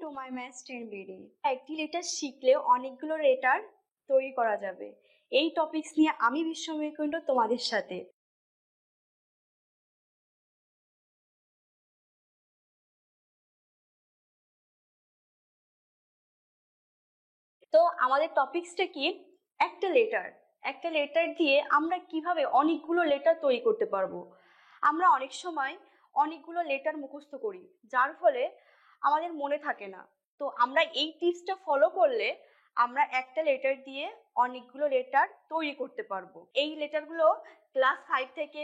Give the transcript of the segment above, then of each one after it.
To my maths 10 BD. একটি letter শিখলে অনেকগুলো লেটার তৈরি করা যাবে। এই টপিকস নিয়ে আমি বিশ্বময় কুণ্ড তোমাদের সাথে। তো আমাদের টপিকসটা কি? একটা লেটার দিয়ে আমরা কিভাবে অনেকগুলো লেটার তৈরি করতে পারবো। আমরা অনেক সময় অনেকগুলো লেটার মুখস্থ করি, যার ফলে আমাদের মনে থাকে না। তো আমরা এই টিপসটা ফলো করলে আমরা একটা লেটার দিয়ে অনেকগুলো লেটার তৈরি করতে পারবো। এই লেটারগুলো ক্লাস 5 থেকে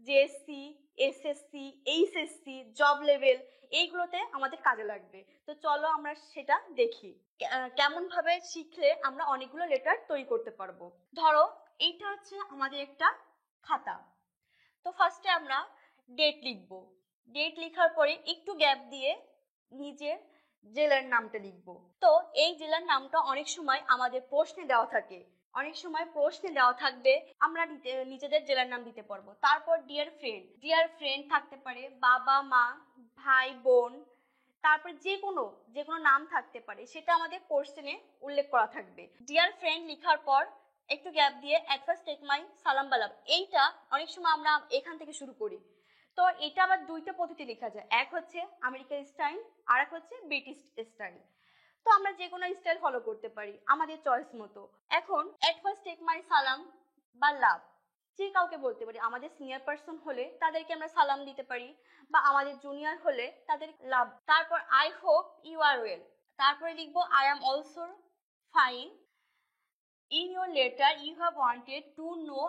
JSC, SSC, HSC, job level এইগুলোতে আমাদের কাজে লাগবে। তো চলো আমরা সেটা দেখি কেমন ভাবে শিখলে আমরা অনেকগুলো লেটার তৈরি করতে পারবো। ধরো এইটা হচ্ছে আমাদের একটা খাতা। তো ফার্স্টে আমরা ডেট লিখবো। ডেট লেখার পরে একটু গ্যাপ দিয়ে নিজের জেলার নামটা লিখবো। তো এই জেলার নামটা অনেক সময় আমাদের প্রশ্নে দেওয়া থাকে, অনেক সময় প্রশ্নে দেওয়া থাকবে, আমরা নিজেদের জেলার নাম দিতে পারবো। তারপর ডিয়ার ফ্রেন্ড থাকতে পারে, বাবা মা, ভাই বোন, তারপর যে কোনো নাম থাকতে পারে, সেটা আমাদের কোশ্চেনে উল্লেখ করা থাকবে। ডিয়ার ফ্রেন্ড লেখার পর একটু গ্যাপ দিয়ে এট ফার্স্ট টেক মাই সালাম বালাম, এইটা অনেক সময় আমরা এখান থেকে শুরু করি। তো এটা আবার দুইটা পদ্ধতি লেখা যায়, এক হচ্ছে আমেরিকান স্টাইল আর এক হচ্ছে ব্রিটিশ স্টাইল। তো আমরা যে কোনো স্টাইল ফলো করতে পারি আমাদের চয়েস মতো। এখন এট ফার্স্ট টেক মাই সালাম বা লাভ যে কাউকে বলতে পারি। আমাদের সিনিয়র পার্সন হলে তাদেরকে আমরা সালাম দিতে পারি, বা আমাদের জুনিয়র হলে তাদের লাভ। তারপর I hope you are well, তারপরে লিখবো I am also fine. In your letter you have wanted to know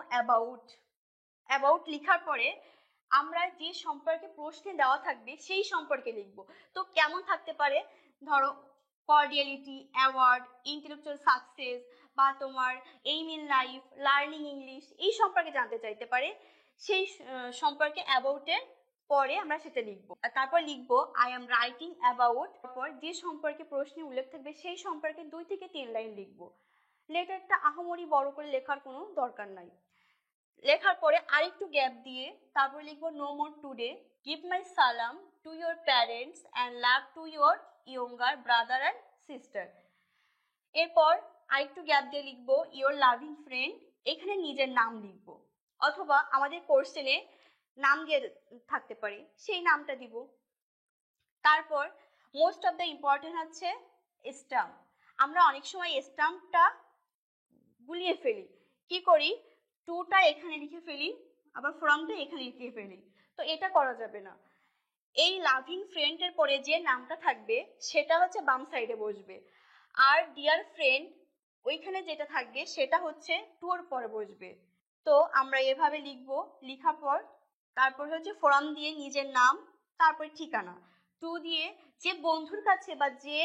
about লেখার পরে আমরা যে সম্পর্কে প্রশ্নে দেওয়া থাকবে সেই সম্পর্কে লিখবো। তো কেমন থাকতে পারে, ধরো কর্ডিয়ালিটি, অ্যাওয়ার্ড, ইন্টেলেকচুয়াল সাকসেস, বা তোমার aim in life, learning English, এই সম্পর্কে জানতে চাইতে পারে। সেই সম্পর্কে অ্যাবাউটের পরে আমরা সেটা লিখবো। তারপর লিখবো আই এম রাইটিং অ্যাবাউট, তারপর যে সম্পর্কে প্রশ্নে উল্লেখ থাকবে সেই সম্পর্কে 2 থেকে 3 লাইন লিখবো। লেটারটা আহামরি বড় করে লেখার কোনো দরকার নাই। লেখার পরে আরেকটু গ্যাপ দিয়ে তারপর লিখবো no more today, give my সালাম to your parents and love to your younger brother and sister. এরপর আরেকটু গ্যাপ দিয়ে লিখবো ইয়োর লাভিং ফ্রেন্ড, এখানে নিজের নাম লিখবো, অথবা আমাদের কোশ্চেনে নাম দিয়ে থাকতে পারে, সেই নামটা দিব। তারপর মোস্ট অফ দ্য ইম্পর্টেন্ট হচ্ছে স্টাম্প। আমরা অনেক সময় স্টাম্পটা গুলিয়ে ফেলি, কি করি, টুটা এখানে লিখে ফেলি, আবার ফ্রমটা এখানে লিখে ফেলি। তো এটা করা যাবে না। এই লাভিং ফ্রেন্ডের পরে যে নামটা থাকবে সেটা হচ্ছে বাম সাইডে বসবে, আর ডিয়ার ফ্রেন্ড ওইখানে যেটা থাকবে সেটা হচ্ছে টুর পরে বসবে। তো আমরা এভাবে লিখবো। লিখার পর তারপর হচ্ছে ফোরাম দিয়ে নিজের নাম, তারপর ঠিকানা। টু দিয়ে যে বন্ধুর কাছে বা যে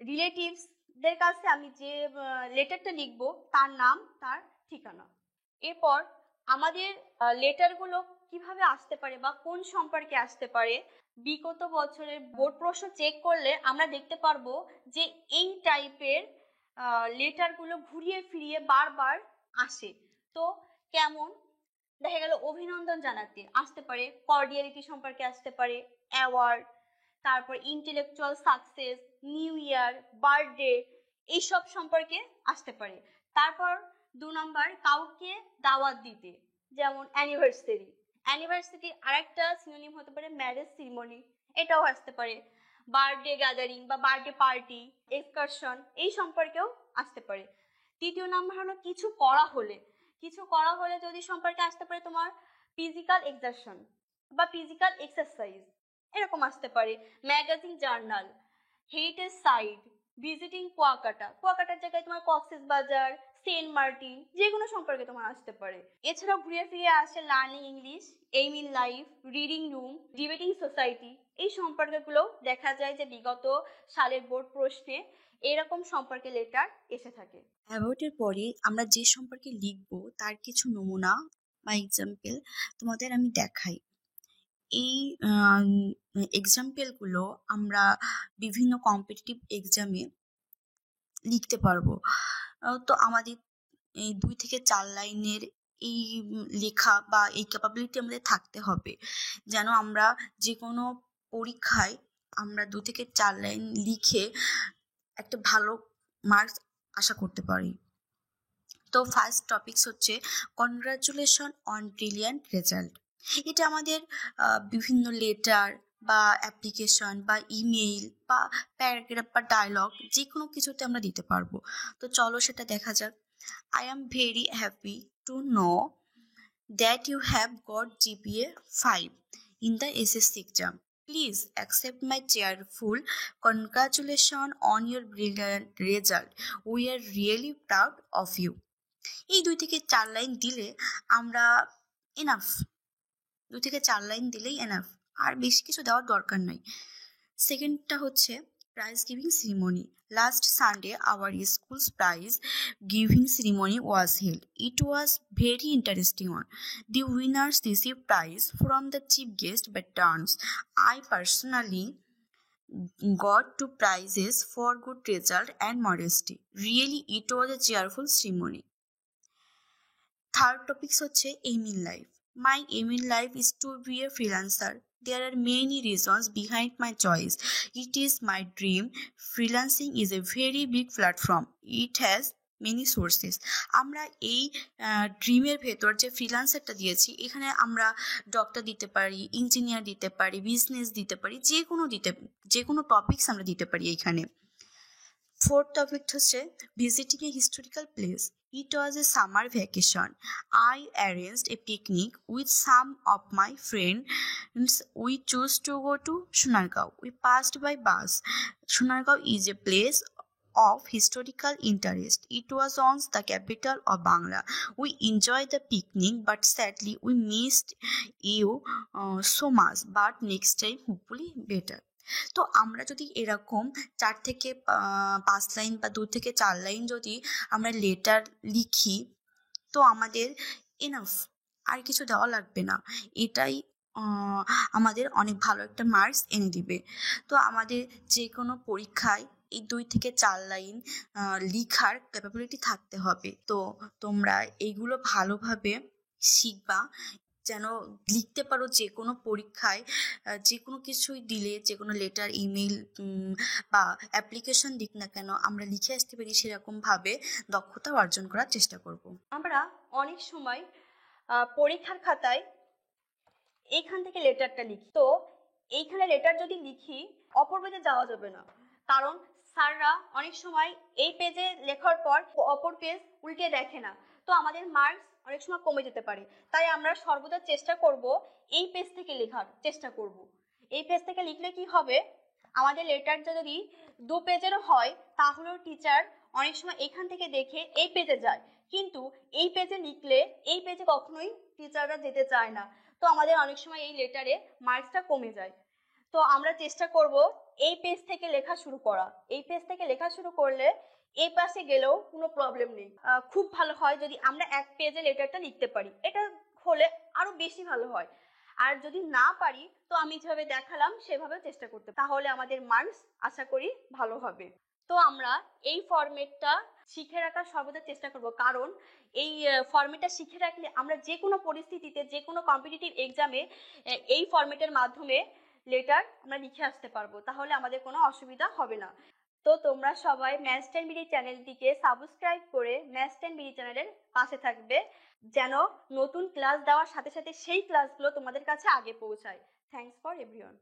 রিলেটিভসদের কাছে আমি যে লেটারটা লিখবো তার নাম, তার ঠিকানা। এরপর আমাদের লেটারগুলো কিভাবে আসতে পারে বা কোন সম্পর্কে আসতে পারে, বিগত বছরের বোর্ড প্রশ্ন চেক করলে আমরা দেখতে পারবো যে এই টাইপের লেটারগুলো ঘুরিয়ে ফিরিয়ে বারবার আসে। তো কেমন, দেখা গেল অভিনন্দন জানাতে আসতে পারে, কর্ডিয়ালিটি সম্পর্কে আসতে পারে, অ্যাওয়ার্ড, তারপর intellectual success, new year, birthday, এইসব সম্পর্কে আসতে পারে। তারপর 2 নম্বর কাউকে দাওয়াত দিতে, যেমন অ্যানিভার্সারি আরেকটা সিনোনিম হতে পারে ম্যারেজ সিরিমনি, এটাও আসতে পারে। বার্থডে গ্যাদারিং বা বার্থডে পার্টি, এক্সকারশন, এই সম্পর্কেও আসতে পারে। 3 নম্বর হলো কিছু করা হলে যদি সম্পর্কে আসতে পারে তোমার ফিজিক্যাল এক্সারশন বা ফিজিক্যাল এক্সারসাইজ, এরকম আসতে পারে। Magazine, journal, heritage site, visiting কুয়াকাটার জায়গায় তোমার কক্সেস বাজার, সেন্ট মার্টিন, যে কোনো সম্পর্কে তোমার আসতে পারে। এছাড়াও ঘুরে ফিরে আসে learning English, aim in life, reading room, debating society, এই সম্পর্কগুলো দেখা যায় যে বিগত সালের বোর্ড প্রশ্নে এরকম সম্পর্কে লেটার এসে থাকে। অ্যাবাউটের পরে আমরা যে সম্পর্কে লিখবো তার কিছু নমুনা বা এক্সাম্পল তোমাদের আমি দেখাই। এই এক্সাম্পলগুলো আমরা বিভিন্ন কম্পিটিটিভ এক্সামে লিখতে পারবো। তো আমাদের এই 2 থেকে 4 লাইনের এই লেখা বা এই ক্যাপাবিলিটি আমাদের থাকতে হবে, যেন আমরা যে কোনো পরীক্ষায় আমরা 2 থেকে 4 লাইন লিখে একটা ভালো মার্কস আশা করতে পারি। তো ফার্স্ট টপিকস হচ্ছে কনগ্রাচুলেশন অন ব্রিলিয়ান্ট রেজাল্ট। এটা আমাদের বিভিন্ন লেটার বা অ্যাপ্লিকেশন বা ইমেইল বা প্যারাগ্রাফ বা ডায়লগ যে কোনো কিছুতে আমরা দিতে পারবো। তো চলো সেটা দেখা যাক। I am very happy to know that you have got GPA 5 in the SSC exam. Please accept my cheerful congratulations on your brilliant result. We are really proud of you. এই 2 থেকে 4 লাইন দিলে আমরা enough, 2 থেকে 4 line দিলেই enough, আর বেশি কিছু দেওয়ার দরকার নাই। সেকেন্ডটা হচ্ছে prize giving ceremony. Last Sunday our school's prize giving ceremony was held. It was very interesting one. The winners received prize from the chief guest by turns. I personally got two prizes for good result and modesty. Really, it was a cheerful ceremony. Third topics হচ্ছে aim in life. My aim in life is to be a freelancer. There are many reasons behind my choice. It is my dream. Freelancing is a very big platform. It has many sources. আমরা এই ড্রিমের ভেতর যে ফ্রিল্যান্সারটা দিয়েছি, এখানে আমরা doctor দিতে পারি, engineer দিতে পারি, বিজনেস দিতে পারি, যে কোনো টপিকস আমরা দিতে পারি এইখানে। ফোর্থ টপিক হচ্ছে visiting a historical place. It was a summer vacation. I arranged a picnic with some of my friends. We chose to go to Sonargaon. We passed by bus. Sonargaon is a place of historical interest. It was once the capital of Bangla. We enjoyed the picnic, but sadly we missed you so much. But next time, hopefully better. তো আমরা যদি এরকম 4 থেকে 5 line বা 2 থেকে 4 line যদি আমরা letter লিখি, তো আমাদের এনাফ, আর কিছু দেওয়া লাগবে না। এটাই আমাদের অনেক ভালো একটা মার্কস এনে দিবে। তো আমাদের যে কোনো পরীক্ষায় এই 2 থেকে 4 লাইন লিখার ক্যাপাবিলিটি থাকতে হবে। তো তোমরা এইগুলো ভালোভাবে শিখবা, যেন লিখতে পারো যে কোনো পরীক্ষায়, যে কোনো কিছুই দিলে, যে কোনো লেটার, ইমেল বা অ্যাপ্লিকেশন দিক না কেন, আমরা লিখে আসতে পারি সেরকমভাবে দক্ষতা অর্জন করার চেষ্টা করব। আমরা অনেক সময় পরীক্ষার খাতায় এইখান থেকে লেটারটা লিখি। তো এইখানে লেটার যদি লিখি, অপর পেজে যাওয়া যাবে না, কারণ স্যাররা অনেক সময় এই পেজে লেখার পর অপর পেজ উল্টে দেখে না। তো আমাদের মার্কস অনেক সময় কমে যেতে পারে। তাই আমরা সর্বদা চেষ্টা করব এই পেজ থেকে লেখার চেষ্টা করব। এই পেজ থেকে লিখলে কি হবে, আমাদের লেটারটা যদি 2 পেজেরও হয়, তাহলেও টিচার অনেক সময় এখান থেকে দেখে এই পেজে যায়। কিন্তু এই পেজে লিখলে এই পেজে কখনোই টিচাররা যেতে চায় না। তো আমাদের অনেক সময় এই লেটারে মার্কসটা কমে যায়। তো আমরা চেষ্টা করব এই পেজ থেকে লেখা শুরু করা। এই পেজ থেকে লেখা শুরু করলে এই পাশে গেলেও কোনো প্রবলেম নেই। খুব ভালো হয় যদি আমরা এক পেজে লেটারটা লিখতে পারি, এটা হলে আরো বেশি ভালো হয়। আর যদি না পারি, তো আমি যেভাবে দেখালাম সেভাবে চেষ্টা করতে, তাহলে আমাদের মার্কস আশা করি ভালো হবে। তো আমরা এই ফরম্যাটটা শিখে রাখার সর্বদা চেষ্টা করব, কারণ এই ফরম্যাটটা শিখে রাখলে আমরা যে কোনো পরিস্থিতিতে, যে কোনো কম্পিটিটিভ এক্সামে এই ফরম্যাটের মাধ্যমে লেটার আমরা লিখে আসতে পারবো, তাহলে আমাদের কোনো অসুবিধা হবে না। তো তোমরা সবাই ম্যাথস 10 বিডি চ্যানেলটিকে সাবস্ক্রাইব করে ম্যাথস 10 বিডি চ্যানেলের পাশে থাকবে, যেন নতুন ক্লাস দেওয়ার সাথে সাথে সেই ক্লাসগুলো তোমাদের কাছে আগে পৌঁছায়। Thanks for everyone.